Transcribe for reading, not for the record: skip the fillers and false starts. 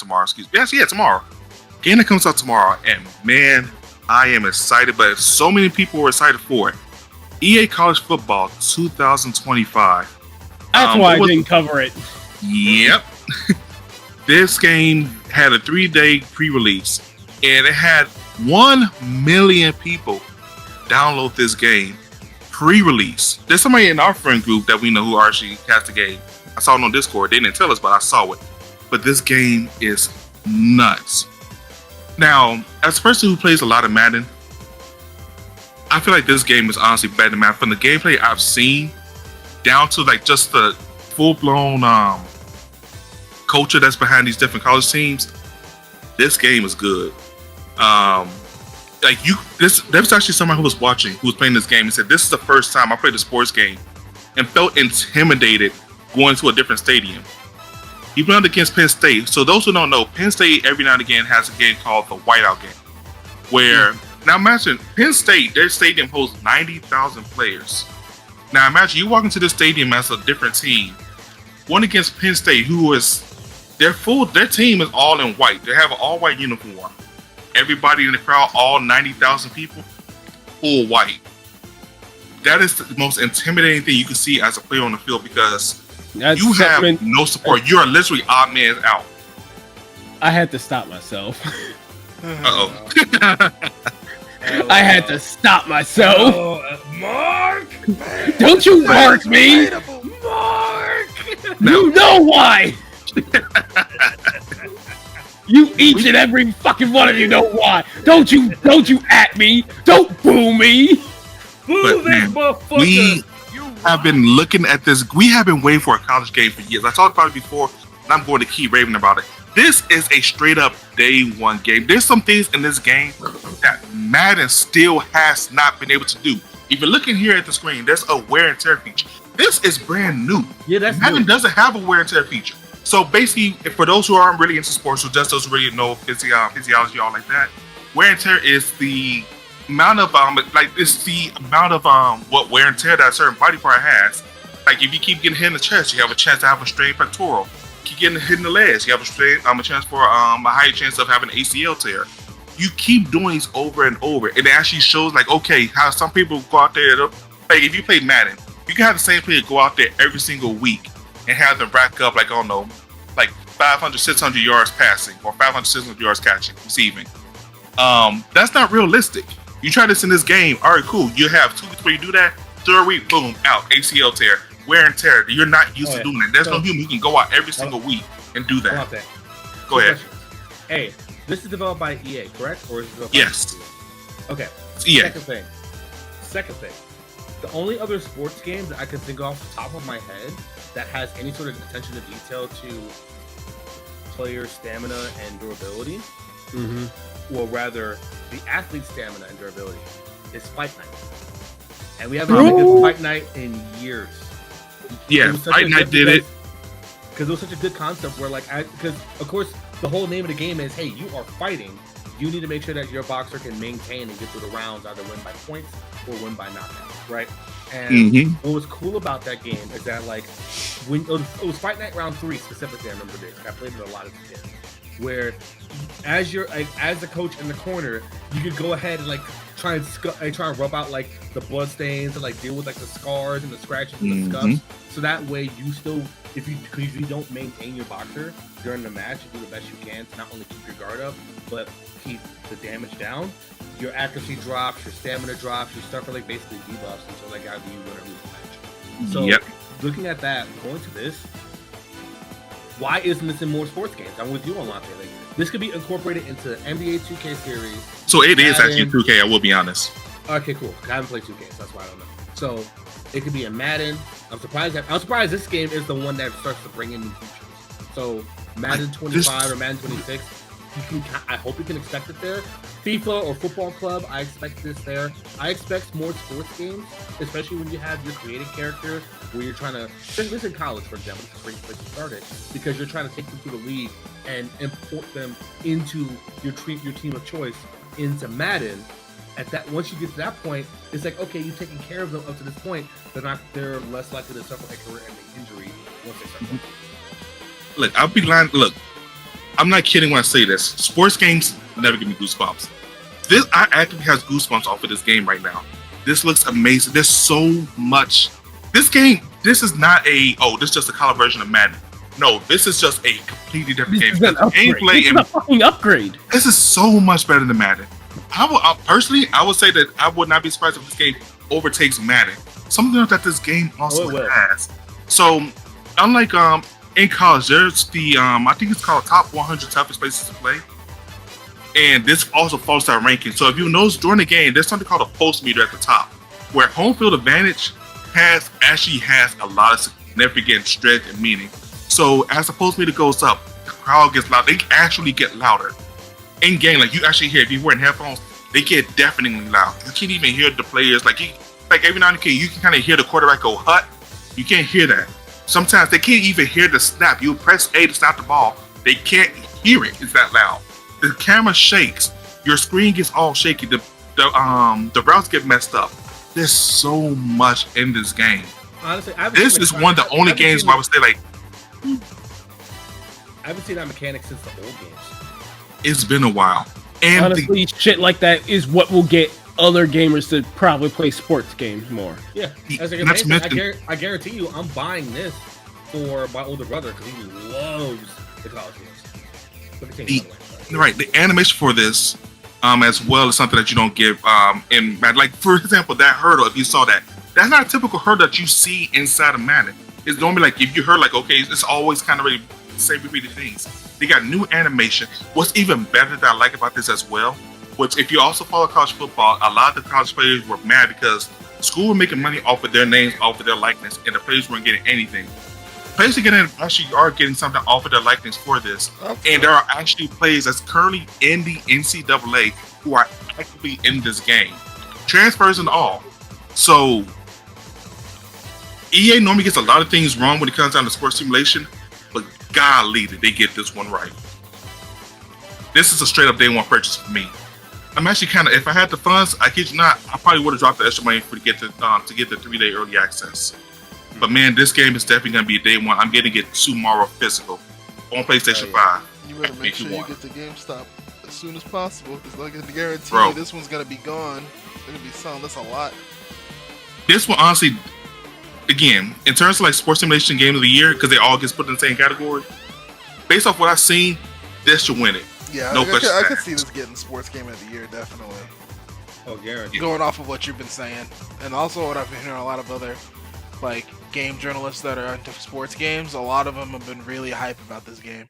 tomorrow. Excuse me. Yes, yeah, tomorrow. Game that comes out tomorrow, and man, I am excited. But so many people were excited for it. EA College Football 2025. That's why I didn't cover it. Yep. This game had a 3-day pre-release, and it had 1 million people download this game pre-release. There's somebody in our friend group that we know who actually has the game. I saw it on Discord. They didn't tell us, but I saw it. But this game is nuts. Now, as a person who plays a lot of Madden, I feel like this game is honestly better than Madden. From the gameplay I've seen, down to like just the full-blown culture that's behind these different college teams, this game is good. There was actually someone who was watching, who was playing this game, and said, "This is the first time I played a sports game and felt intimidated going to a different stadium." He played against Penn State. So those who don't know, Penn State every now and again has a game called the Whiteout game, where now imagine Penn State, their stadium hosts 90,000 players. Now imagine you walk into this stadium as a different team, one against Penn State, who is their team is all in white. They have an all white uniform. Everybody in the crowd, all 90,000 people, full white. That is the most intimidating thing you can see as a player on the field, because you have no support. You are literally odd man out. I had to stop myself. Uh-oh. I had to stop myself. Mark! Don't you mark me! Mark! You know why! You each and every fucking one of you know why. Don't you at me. Don't boo me. Boo this motherfucker. We have been looking at this. We have been waiting for a college game for years. I talked about it before, and I'm going to keep raving about it. This is a straight up day one game. There's some things in this game that Madden still has not been able to do. If you're looking here at the screen, there's a wear and tear feature. This is brand new. Yeah, that's Madden new. doesn't have a wear and tear feature. So basically, for those who aren't really into sports, or just those who really know physiology, all like that, wear and tear is the amount of what wear and tear that a certain body part has. Like if you keep getting hit in the chest, you have a chance to have a strained pectoral. Keep getting hit in the legs, you have a chance for a higher chance of having an ACL tear. You keep doing these over and over, and it actually shows like, okay, how some people go out there. Like if you play Madden, you can have the same player go out there every single week and have them rack up like, I don't know, like 500, 600 yards passing, or 500, 600 yards catching, receiving. That's not realistic. You try this in this game, all right, cool. You have 2 weeks where you do that, 3rd week, boom, out, ACL tear, wear and tear. You're not used to doing that. There's no human who can go out every single week and do that. Go ahead. Hey, this is developed by EA, correct? Or is it developed Yes. by EA? Okay. Yeah. Second thing. The only other sports game that I can think off the top of my head that has any sort of attention to detail to player stamina and durability, or rather, the athlete's stamina and durability, is Fight Night. And we haven't had a good Fight Night in years. Yeah, Fight Night did it. Because it was such a good concept where, because of course, the whole name of the game is, hey, you are fighting. You need to make sure that your boxer can maintain and get through the rounds, either win by points or win by knockout, right? And what was cool about that game is that, like, when it was Fight Night round 3 specifically, I remember this. I played it a lot as a kid. Where, as the coach in the corner, you could go ahead and like try and rub out like the blood stains and like deal with like the scars and the scratches and the scuffs. So that way, you still, if you don't maintain your boxer during the match, you do the best you can to not only keep your guard up, but keep the damage down. Your accuracy drops, your stamina drops, you start for like basically debuffs until like either you win or lose the match. So looking at that, going to this, why isn't this in more sports games? I'm with you on Latte. Like, this could be incorporated into NBA 2K series. So it is actually 2K, I will be honest. Okay, cool. I haven't played 2K, so that's why I don't know. So it could be a Madden. I'm surprised this game is the one that starts to bring in new features. So Madden 25 or Madden 26, I hope you can expect it there. FIFA or Football Club, I expect this there. I expect more sports games, especially when you have your creative character, where you're trying to, this in college, for example, this is a great place to start it, because you're trying to take them through the league and import them into your team of choice into Madden. Once you get to that point, it's like, okay, you've taken care of them up to this point. They're less likely to suffer a career-ending injury once they start playing. Look, I'll be lying. Look, I'm not kidding when I say this. Sports games never give me goosebumps. This I actually has goosebumps off of this game right now. This looks amazing. There's so much. This game, this is not this is just a color version of Madden. No, this is just a completely different game. Gameplay is a fucking upgrade. This is so much better than Madden. Personally, I would say that I would not be surprised if this game overtakes Madden. Something that this game also has. So, unlike in college, there's the I think it's called Top 100 Toughest Places to Play, and this also follows that ranking. So if you notice during the game, there's something called a post meter at the top, where home field advantage actually has a lot of significant strength and meaning. So as the post meter goes up, the crowd gets loud. They actually get louder in game. Like you actually hear, if you're wearing headphones, they get deafeningly loud. You can't even hear the players. Like every now and again, you can kind of hear the quarterback go hut. You can't hear that. Sometimes they can't even hear the snap. You press A to snap the ball. They can't hear it. It's that loud. The camera shakes. Your screen gets all shaky. The routes get messed up. There's so much in this game. Honestly, this is one of the only games where I would say like, I haven't seen that mechanic since the old games. It's been a while. And honestly, shit like that is what will get other gamers to probably play sports games more. Yeah, I guarantee you, I'm buying this for my older brother because he loves the college games. The animation for this, as well, is something that you don't give in Madden. Like for example, that hurdle. If you saw that, that's not a typical hurdle that you see inside of Madden. It's normally like if you heard like okay, it's always kind of really same repeated things. They got new animation. What's even better that I like about this as well, which if you also follow college football, a lot of the college players were mad because school were making money off of their names, off of their likeness, and the players weren't getting anything. Players are getting something off of their likeness for this. Okay. And there are actually players that's currently in the NCAA who are actively in this game. Transfers and all. So EA normally gets a lot of things wrong when it comes down to sports simulation, but golly, did they get this one right. This is a straight up day one purchase for me. I'm actually kind of, if I had the funds, I kid you not, I probably would have dropped the extra money to get the 3-day early access. But man, this game is definitely going to be a day one. I'm getting it tomorrow physical on PlayStation 5. You better make sure you get to GameStop as soon as possible, because I can guarantee you this one's going to be gone. They're going to be selling this a lot. This one, honestly, again, in terms of like sports simulation game of the year, because they all get put in the same category, based off what I've seen, this should win it. Yeah, no question. I could see this getting sports game of the year, definitely. Oh, guaranteed. Going off of what you've been saying, and also what I've been hearing a lot of other like game journalists that are into sports games, a lot of them have been really hype about this game.